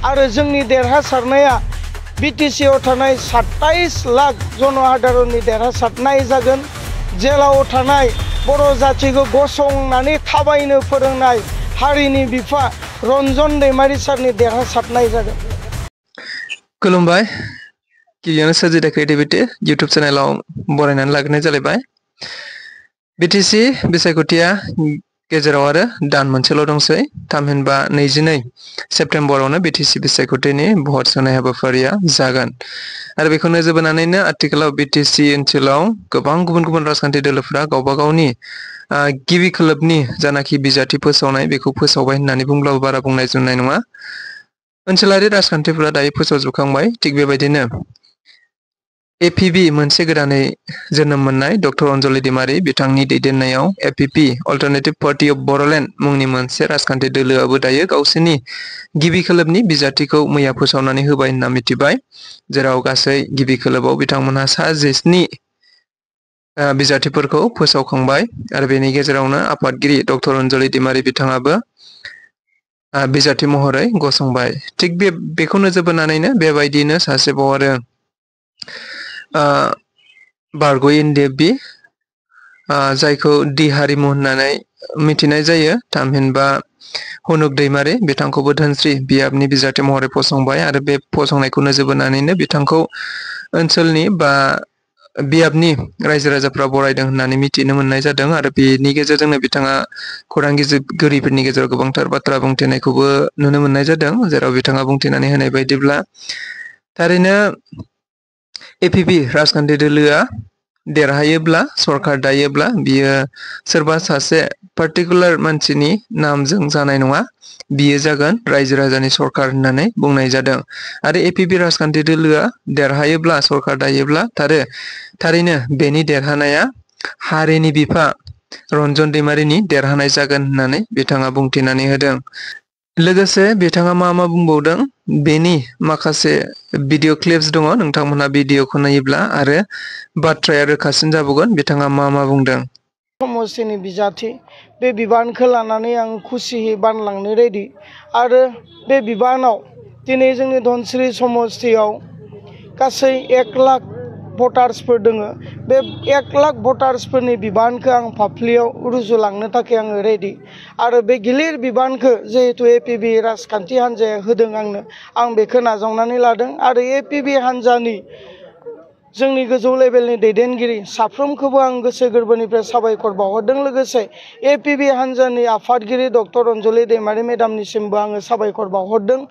आरो जोंनि देरहासारनाया बिटिसिआव थानाय 27 लाख जनसाधारननि देरहासारनाय जागोन। जेलाव थानाय बर' जाथिखौ गसंनानै थाबायनो फोरोंनाय हारिनि बिफा रन्जन दैमारि सारनि देरहासारनाय जागोन। खुलुमबाय। गिबियावनो सोरजिथा क्रिएटिभिटी इउटुब चेनेलाव बरायनानै लाग्रोनाय जालायबाय। बिटिसि बिसायख'थिया गेजेराव आरो दान मोनसेल' दंसै। थामहिनबा 22 सेप्तेम्बरावनो बिटिसि बिसायख'थिनि भट सोनाय हाबाफारिया जागोन आरो बेखौ नोजोर बोनानैनो आथिखालाव बिटिसि ओनसोलाव गोबां गुबुन गुबुन राजखान्थि दोलोफोरा गावबा गावनि गिबि खोलोबनि जानाखि बिजाथि फोसावनाय बेखौ फोसावबाय होननानै बुंब्लाबो बारा बुंनाय जुननाय नङा। ओनसोलारि राजखान्थिफोरा दायो फोसावजोबखांबाय। थिग बेबायदिनो एपिबि मोनसे गोदानै जोनोम मोननाय डक्टर अनजलि दैमारि बिथांनि दैदेननायाव एपिपि अल्टारनेटिभ पार्टी अफ बर'लेण्ड मुंनि मोनसे राजखान्थि दोलोआबो दायो गावसोरनि गिबि खोलोबनि बिजाथिखौ मैया फोसावनानै होबाय होनना मिथिबाय। जेराव गासै गिबि खोलोबाव बिथांमोनहा सा 17 बिजाथिफोरखौ फोसावखांबाय आरो बेनि गेजेरावनो आफादगिरि डक्टर अनजलि दैमारि बिथाङाबो बिजाथि महरै गसंबाय। थिग बेखौ नोजोर बोनानैनो बेबायदिनो सासेबाव आरो बारग'यिन देबि जायखौ दि हारिमु होननानै मिथिनाय जायो। थामहिनबा हुनुक दैमारि बिथांखौबो धोनस्रि बियाबनि बिजाथि महरै फसंबाय आरो बे फसंनायखौ नोजोर बोनानैनो बिथांखौ ओनसोलनि बा बियाबनि रायजो राजाफ्रा बरायदों होननानै मिथिनो मोननाय जादों आरो बेनि गेजेरजोंनो बिथाङा खौरांगिरिफोरनि गेजेराव गोबांथार बाथ्रा बुंथिनायखौबो नुनो मोननाय जादों। जेराव बिथाङा बुंथिनानै होनाय बायदिब्ला थारैनो एपिपि राजखान्थि दोलोआ देरहायोब्ला सरकार दायोब्ला बियो सोरबा सासे पार्टिकुलार मानसिनि नामजों जानाय नङा, बियो जागोन रायजो राजानि सरकार होननानै बुंनाय जादों। आरो एपिपि राजखान्थि दोलोआ देरहायोब्ला सरकार दायोब्ला थारैनो बेनि देरहानाया हारिनि बिफा रन्जन दैमारिनि देरहानाय जागोन होननानै बिथाङा बुंथिनानै होदों। लोगोसे बिथाङा मा बुंबावदों बेनि माखासे भिडिअ क्लिप्स दङ, नोंथांमोनहा भिडिअखौ नायोब्ला आरो बाथ्राया रोखासिन जाबावगोन बिथाङा मा बुंदों। समस्थिनि बिजाथि बे बिबानखौ लानानै आं खुसियै बानलांनो रेडि आरो बे बिबानाव दिनै जोंनि धनस्रि समस्थियाव गासै 1 लाख भटार्सफोर दङ। बे 1 लाख भटार्सफोरनि बिबानखौ आं फाफ्लियाव रुजुलांनो थाखाय आङो रेडि आरो बे गिलिर बिबानखौ जिहेतु एपिबि राजखान्थि हान्जाया होदों आं बेखौ नाजावनानै लादों आरो एपिबि हान्जानि जोंनि गोजौ लेभेलनि दैदेनगिरि साफ्रोमखौबो आं गोसो गोरबोनिफ्राय साबायखर बावहरदों। लोगोसे एपिबि हान्जानि आफादगिरि डक्टर अनजलि दैमारि मेडामनिसिमबो आङो साबायखर बावहरदों।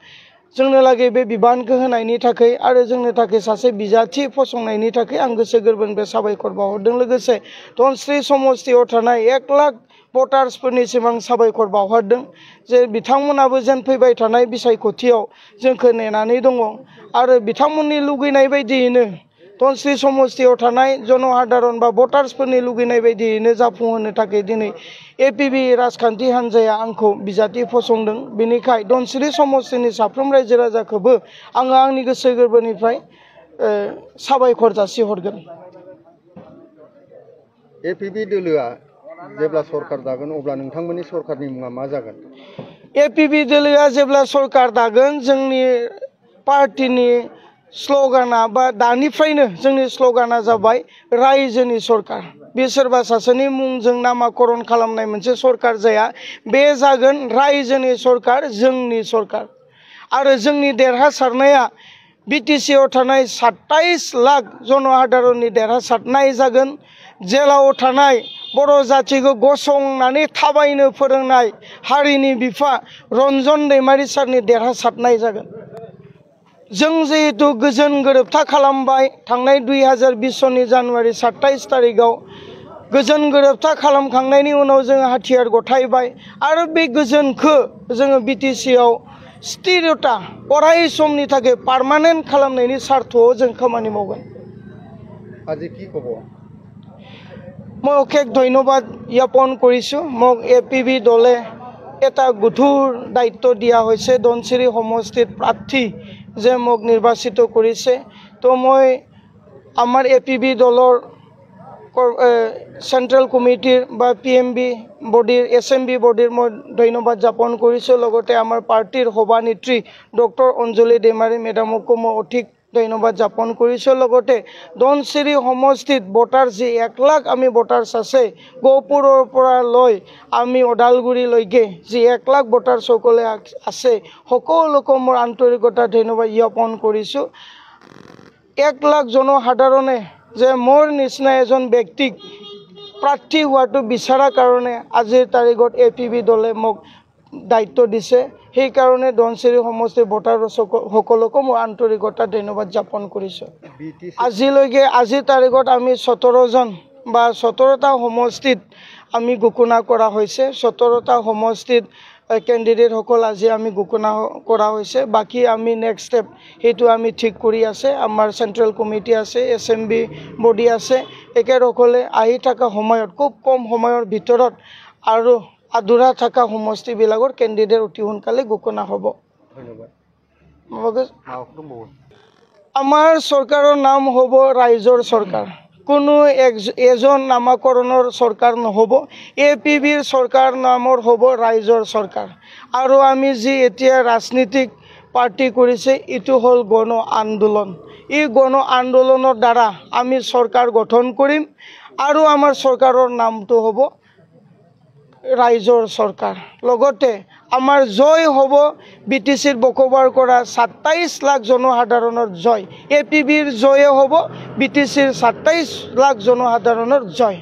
जोंनो लागै बे बिबानखौ होनायनि थाखाय आरो जोंनो थाखाय सासे बिजाथि फसंनायनि थाखाय आं गोसो गोरबोनिफ्राय साबायखर बावहरदों। लोगोसे धनस्रि समस्थियाव थानाय 1 लाख भटार्सफोरनिसिम आं साबायखर बावहरदों जे बिथांमोनाबो जेन फैबाय थानाय बिसायख'थियाव जोंखौ नेनानै दङ आरो बिथांमोननि लुगैनाय बायदियैनो धनस्रि समस्थियाव थानाय जनसाधारन बा भटार्सफोरनि लुगैनाय बायदियैनो जाफुंहोनो थाखाय दिनै एपिबि राजखान्थि हान्जाया आंखौ बिजाथि फसंदों। बेनिखाय धनस्रि समस्थिनि साफ्रोम रायजो राजाखौबो आङो आंनि गोसो गोरबोनिफ्राय साबायखर जासिहरगोन। एपिबि दोलोआ जेब्ला सरकार दागोन अब्ला नोंथांमोननि सरकारनि मुङा मा जागोन? एपिबि दोलोआ जेब्ला सरकार दागोन जोंनि पार्टिनि स्ल'गाना बा दानिफ्रायनो जोंनि स्ल'गाना जाबाय रायजोनि सरकार। बे सोरबा सासेनि मुंजों नामाकरन खालामनाय मोनसे सरकार जाया, बे जागोन रायजोनि सरकार, जोंनि सरकार। आरो जोंनि देरहासारनाया बिटिसिआव थानाय 27 लाख जनसाधारननि देरहासारनाय जागोन। जेलाव थानाय बर' जाथिखौ गसंनानै थाबायनो फोरोंनाय हारिनि बिफा रन्जन दैमारि सारनि देरहासारनाय जागोन। जों जिहेतु गोजोन गोरोबथा खालामबाय थांनाय 2020 सननि जानुवारि 27 थारिखआव गोजोन गोरोबथा खालामखांनायनि उनाव जोङो हाथियार गथायबाय आरो बे गोजोनखौ जोङो बिटिसिआव स्थिरता अराय समनि थाखाय पार्मानेन्ट खालामनायनि सार्थआव जों खामानि मावगोन। আজি কি ক'ব? মই অশেষ ধন্যবাদ জ্ঞাপন কৰিছোঁ। মোক এপিবি দলে এটা গধুৰ দায়িত্ব দিয়া হৈছে ধনচিৰি সমষ্টিৰ প্ৰাৰ্থী যে মোক নিৰ্বাচিত কৰিছে। তো মই আমাৰ এপিবি দলৰ চেণ্ট্ৰেল কমিটিৰ বা PMB বডিৰ SMB বডিৰ মই ধন্যবাদ জ্ঞাপন কৰিছোঁ। লগতে আমাৰ পাৰ্টিৰ সভানেত্ৰী ডক্টৰ অঞ্জলি ডেমাৰী মেডামকো মই অধিক ধন্যবাদ জ্ঞাপন কৰিছোঁ। লগতে ধনশিৰি সমষ্টিত ভোটাৰ যি 1 লাখ আমি ভোটাৰ্ছ আছে, গহপুৰৰ পৰা লৈ আমি ওদালগুৰিলৈকে যি 1 লাখ ভোটাৰ্ছসকলে আছে, সকলোকে মোৰ আন্তৰিকতা ধন্যবাদ জ্ঞাপন কৰিছোঁ। 1 লাখ জনসাধাৰণে যে মোৰ নিচিনা এজন ব্যক্তিক প্ৰাৰ্থী হোৱাটো বিচৰাৰ কাৰণে আজিৰ তাৰিখত APB দলে মোক দায়িত্ব দিছে। সেইকাৰণে ধনশিৰি সমষ্টিৰ ভোটাৰসকলকো মই আন্তৰিকতা ধন্যবাদ জ্ঞাপন কৰিছোঁ। আজিৰ তাৰিখত আমি 17জন বা 17টা সমষ্টিত আমি ঘোষণা কৰা হৈছে। 17টা সমষ্টিত কেণ্ডিডেটসকল আজি আমি ঘোষণা কৰা হৈছে। বাকী আমি নেক্সট ষ্টেপ সেইটো আমি ঠিক কৰি আছে। আমাৰ চেণ্ট্ৰেল কমিটি আছে, SMB বডি আছে। একেসকলে আহি থকা সময়ত খুব কম সময়ৰ ভিতৰত আৰু আধৰুৱা থকা সমষ্টিবিলাকৰ কেণ্ডিডেট অতি সোনকালে ঘোষণা হ'ব। ধন্যবাদ। আমাৰ চৰকাৰৰ নাম হ'ব ৰাইজৰ চৰকাৰ। কোনো এজন নামাকৰণৰ চৰকাৰ নহ'ব। APBৰ চৰকাৰ নামৰ হ'ব ৰাইজৰ চৰকাৰ। আৰু আমি যি এতিয়া ৰাজনীতিক পাৰ্টি কৰিছে, এইটো হ'ল গণ আন্দোলন। এই গণ আন্দোলনৰ দ্বাৰা আমি চৰকাৰ গঠন কৰিম আৰু আমাৰ চৰকাৰৰ নামটো হ'ব ৰাইজৰ চৰকাৰ। লগতে আমাৰ জয় হ'ব BTCৰ বসবাস কৰা 27 লাখ জনসাধাৰণৰ জয়। APBৰ জয়ে হ'ব BTCৰ 27 লাখ জনসাধাৰণৰ জয়।